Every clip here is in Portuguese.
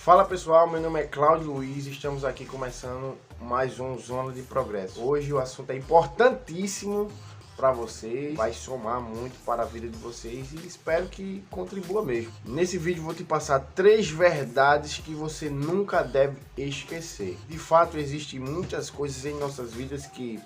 Fala pessoal, meu nome é Cláudio Luiz e estamos aqui começando mais um Zona de Progresso. Hoje o assunto é importantíssimo para vocês, vai somar muito para a vida de vocês e espero que contribua mesmo. Nesse vídeo vou te passar 3 verdades que você nunca deve esquecer. De fato, existem muitas coisas em nossas vidas que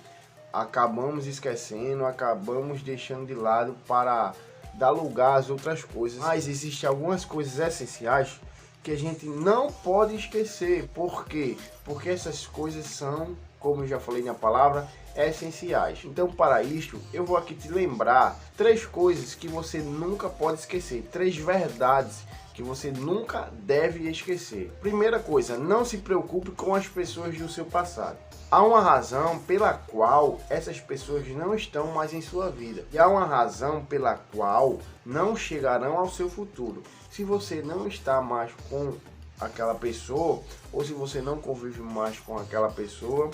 acabamos esquecendo, acabamos deixando de lado para dar lugar às outras coisas. Mas existem algumas coisas essenciais que a gente não pode esquecer. Por quê? Porque essas coisas são, como eu já falei na palavra, essenciais. Então, para isso, eu vou aqui te lembrar 3 coisas que você nunca pode esquecer, 3 verdades que você nunca deve esquecer. Primeira coisa, não se preocupe com as pessoas do seu passado. Há uma razão pela qual essas pessoas não estão mais em sua vida. E há uma razão pela qual não chegarão ao seu futuro. Se você não está mais com aquela pessoa, ou se você não convive mais com aquela pessoa,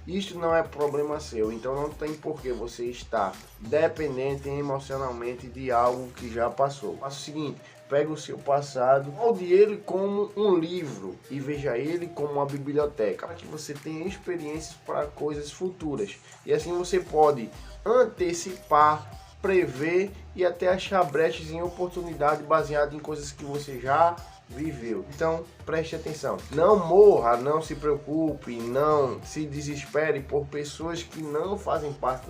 isso não é problema seu. Então não tem por que você estar dependente emocionalmente de algo que já passou. Faça o seguinte, pega o seu passado, molde ele como um livro e veja ele como uma biblioteca, para que você tenha experiências para coisas futuras. E assim você pode antecipar, prever e até achar brechas em oportunidade baseado em coisas que você já viveu. Então preste atenção, não morra, não se preocupe, não se desespere por pessoas que não fazem parte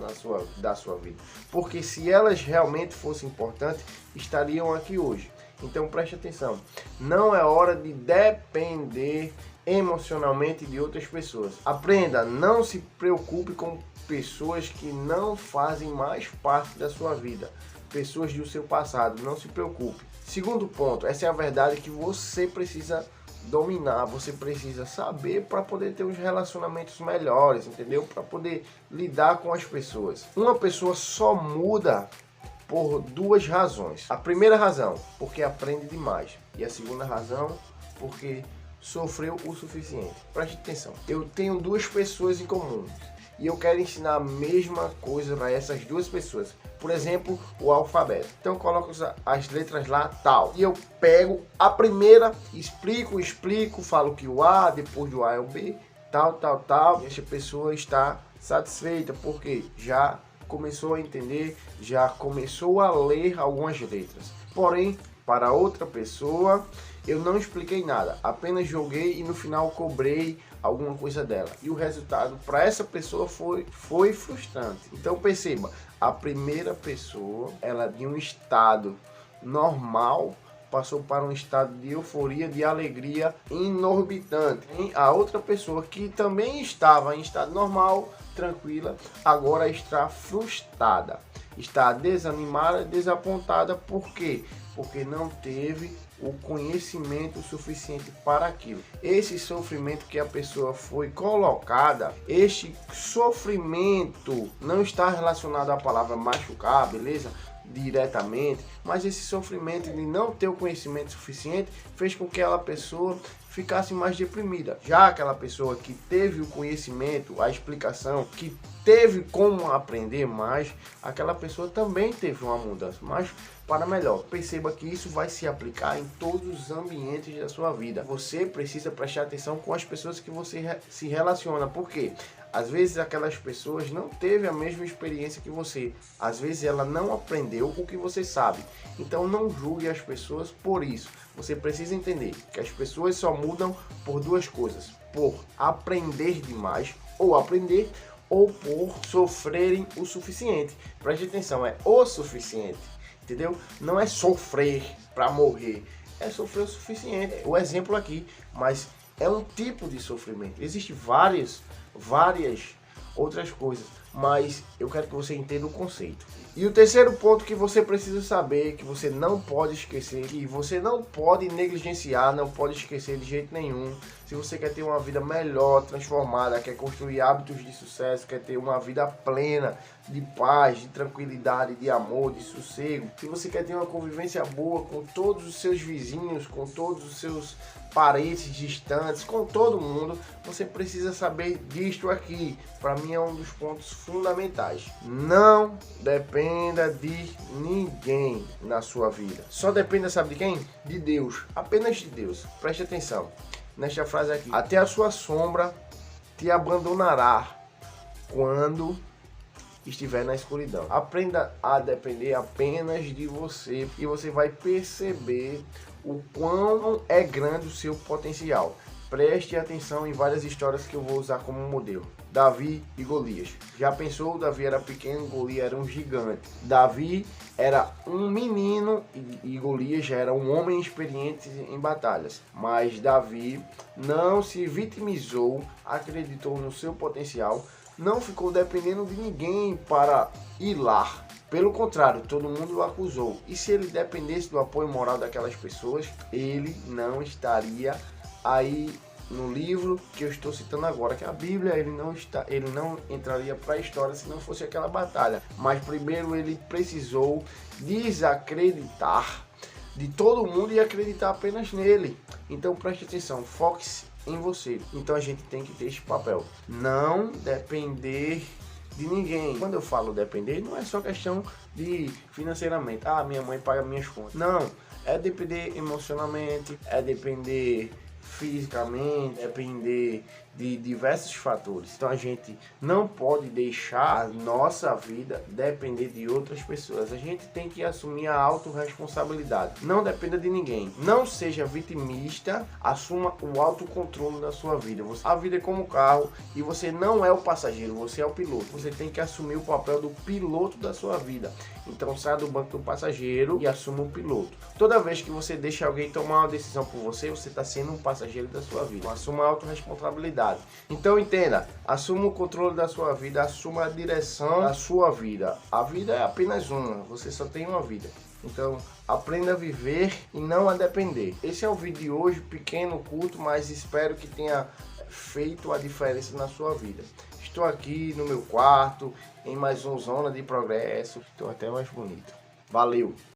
da sua vida, porque se elas realmente fossem importantes, estariam aqui hoje. Então preste atenção, não é hora de depender emocionalmente de outras pessoas. Aprenda, não se preocupe com pessoas que não fazem mais parte da sua vida, pessoas do seu passado, não se preocupe. Segundo ponto, essa é a verdade que você precisa dominar, você precisa saber para poder ter uns relacionamentos melhores, entendeu? Para poder lidar com as pessoas. Uma pessoa só muda por 2 razões. A primeira razão, porque aprende demais. E a segunda razão, porque sofreu o suficiente. Preste atenção, eu tenho 2 pessoas em comum e eu quero ensinar a mesma coisa para essas 2 pessoas. Por exemplo, o alfabeto. Então eu coloco as letras lá, tal. E eu pego a primeira, explico, falo que o A, depois do A é o B, tal. E essa pessoa está satisfeita, porque já começou a entender, já começou a ler algumas letras. Porém, para outra pessoa, eu não expliquei nada, apenas joguei e no final cobrei alguma coisa dela. E o resultado para essa pessoa foi frustrante. Então perceba, a primeira pessoa, ela de um estado normal, passou para um estado de euforia, de alegria inorbitante. E a outra pessoa que também estava em estado normal, tranquila, agora está frustrada, está desanimada, desapontada. Por quê? Porque não teve o conhecimento suficiente para aquilo. Esse sofrimento que a pessoa foi colocada, este sofrimento não está relacionado à palavra machucar, beleza? Diretamente, mas esse sofrimento de não ter o conhecimento suficiente fez com que aquela pessoa ficasse mais deprimida. Já aquela pessoa que teve o conhecimento, a explicação, que teve como aprender mais, aquela pessoa também teve uma mudança, mas para melhor. Perceba que isso vai se aplicar em todos os ambientes da sua vida. Você precisa prestar atenção com as pessoas que você se relaciona, porque às vezes aquelas pessoas não teve a mesma experiência que você, às vezes ela não aprendeu o que você sabe. Então não julgue as pessoas por isso. Você precisa entender que as pessoas só mudam por 2 coisas: por aprender demais ou aprender, ou por sofrerem o suficiente. Preste atenção, é o suficiente, entendeu? Não é sofrer para morrer, é sofrer o suficiente. O exemplo aqui, mas é um tipo de sofrimento. Existem várias outras coisas, mas eu quero que você entenda o conceito. E o terceiro ponto que você precisa saber, que você não pode esquecer, que você não pode negligenciar, não pode esquecer de jeito nenhum. Se você quer ter uma vida melhor, transformada, quer construir hábitos de sucesso, quer ter uma vida plena, de paz, de tranquilidade, de amor, de sossego, se você quer ter uma convivência boa com todos os seus vizinhos, com todos os seus parentes distantes, com todo mundo, você precisa saber disto aqui. Para mim é um dos pontos fundamentais. Não dependa de ninguém na sua vida. Só dependa, sabe de quem? De Deus. Apenas de Deus. Preste atenção nesta frase aqui. Até a sua sombra te abandonará quando estiver na escuridão. Aprenda a depender apenas de você e você vai perceber o quão é grande o seu potencial. Preste atenção em várias histórias que eu vou usar como modelo. Davi e Golias. Já pensou? Davi era pequeno, Golias era um gigante. Davi era um menino e Golias já era um homem experiente em batalhas. Mas Davi não se vitimizou, acreditou no seu potencial, não ficou dependendo de ninguém para ir lá. Pelo contrário, todo mundo o acusou. E se ele dependesse do apoio moral daquelas pessoas, ele não estaria aí no livro que eu estou citando agora, que é a Bíblia. Ele não entraria para a história se não fosse aquela batalha. Mas primeiro ele precisou desacreditar de todo mundo e acreditar apenas nele. Então preste atenção, foque-se em você. Então a gente tem que ter esse papel. Não depender de ninguém. Quando eu falo depender, não é só questão de financeiramente. Minha mãe paga minhas contas. Não, é depender emocionalmente, é depender fisicamente, depender de diversos fatores. Então a gente não pode deixar a nossa vida depender de outras pessoas. A gente tem que assumir a autorresponsabilidade. Não dependa de ninguém. Não seja vitimista. Assuma o autocontrole da sua vida. A vida é como um carro e você não é o passageiro, você é o piloto. Você tem que assumir o papel do piloto da sua vida. Então saia do banco do passageiro e assuma o piloto. Toda vez que você deixa alguém tomar uma decisão por você, você está sendo um passageiro da sua vida. Então, assuma a autorresponsabilidade. Então entenda, assuma o controle da sua vida, assuma a direção da sua vida. A vida é apenas uma, você só tem uma vida. Então aprenda a viver e não a depender. Esse é o vídeo de hoje, pequeno, curto, mas espero que tenha feito a diferença na sua vida. Estou aqui no meu quarto, em mais um Zona de Progresso. Estou até mais bonito. Valeu!